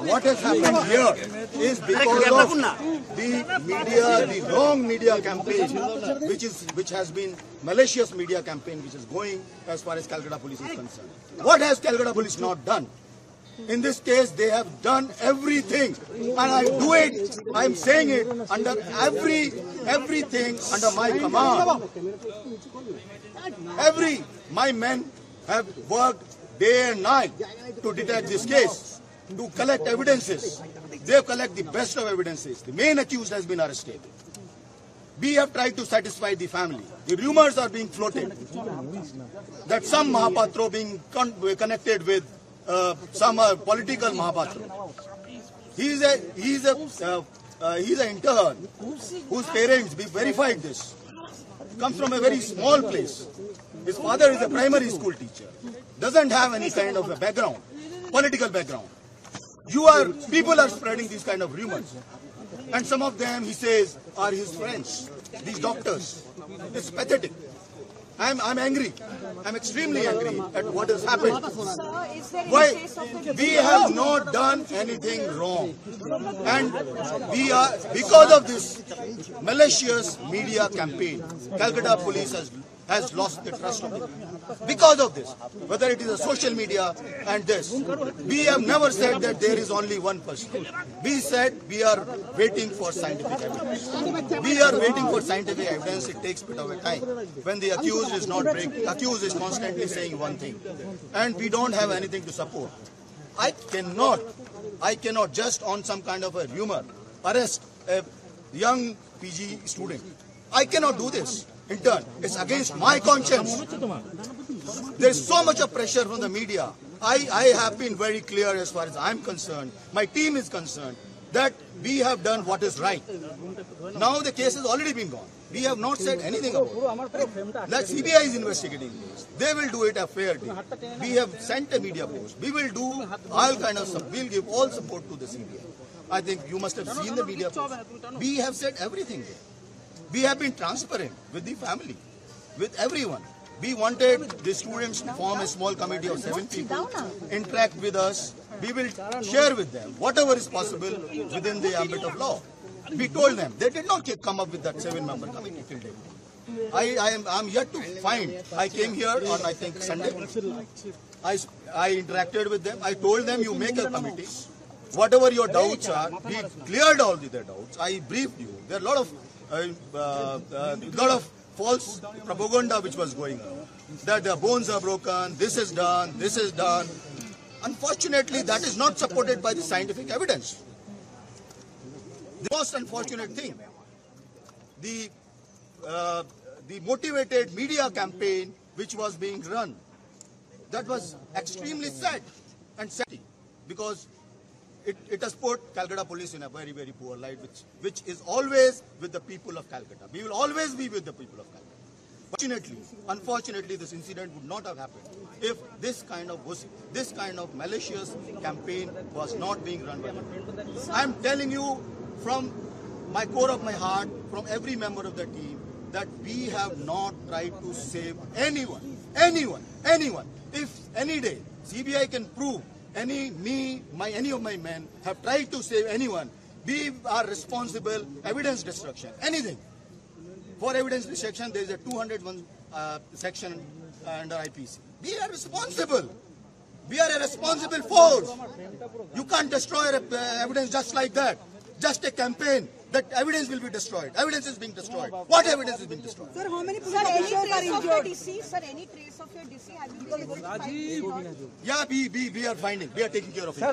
What has happened here is because of the media, the wrong media campaign, which has been malicious media campaign, which is going as far as Calcutta Police is concerned. What has Calcutta Police not done? In this case, they have done everything, and I do it. I am saying it under everything under my command. My men have worked day and night to detect this case, to collect evidences. They collect the best of evidences. The main accused has been arrested. We have tried to satisfy the family. The rumors are being floated that some Mahapatro being connected with some political Mahapatro. He is an intern whose parents, we verified this, comes from a very small place. His father is a primary school teacher. Doesn't have any kind of a background, political background. People are spreading these kind of rumors. And some of them, he says, are his friends, these doctors. It's pathetic. I'm angry. I'm extremely angry at what has happened. Why? We have not done anything wrong. And because of this malicious media campaign, Calcutta Police has lost the trust of the people. Because of this, whether it is a social media and this, we have never said that there is only one person. We said we are waiting for scientific evidence. We are waiting for scientific evidence. It takes a bit of a time. When the accused is not breaking, accused is constantly saying one thing, and we don't have anything to support. I cannot just on some kind of a rumor arrest a young PG student. I cannot do this. In turn, it's against my conscience. There's so much of pressure from the media. I have been very clear as far as I'm concerned, my team is concerned, that we have done what is right. Now the case has already been gone. We have not said anything about it. That CBI is investigating this. They will do it a fair day. We have sent a media post. We will do all kind of stuff. We'll give all support to the CBI. I think you must have seen the media post. We have said everything there. We have been transparent with the family, with everyone. We wanted the students to form a small committee of 7 people, interact with us. We will share with them whatever is possible within the ambit of law. We told them. They did not come up with that 7-member committee till date. I'm yet to find. I came here on, I think, Sunday. I interacted with them. I told them, you make a committee. Whatever your doubts are, we cleared all their doubts. I briefed you. There are a lot of false propaganda which was going on. That their bones are broken, this is done, this is done. Unfortunately, that is not supported by the scientific evidence. The most unfortunate thing, the motivated media campaign which was being run, that was extremely sad and sad because it has put Calcutta Police in a very, very poor light, which is always with the people of Calcutta. We will always be with the people of Calcutta. Unfortunately, this incident would not have happened if this kind of malicious campaign was not being run by the people. I am telling you from my core of my heart, from every member of the team, that we have not tried to save anyone. If any day CBI can prove any of my men have tried to save anyone, we are responsible. Evidence destruction, anything. For evidence destruction, there is a 201 section under IPC. We are responsible. We are a responsible force. You can't destroy evidence just like that. Just a campaign. That evidence will be destroyed. Evidence is being destroyed. What evidence is being destroyed? Sir, how many people are injured? Sir, any trace of your DC? Have you been able to find? Yeah, we are finding. We are taking care of it. Sir,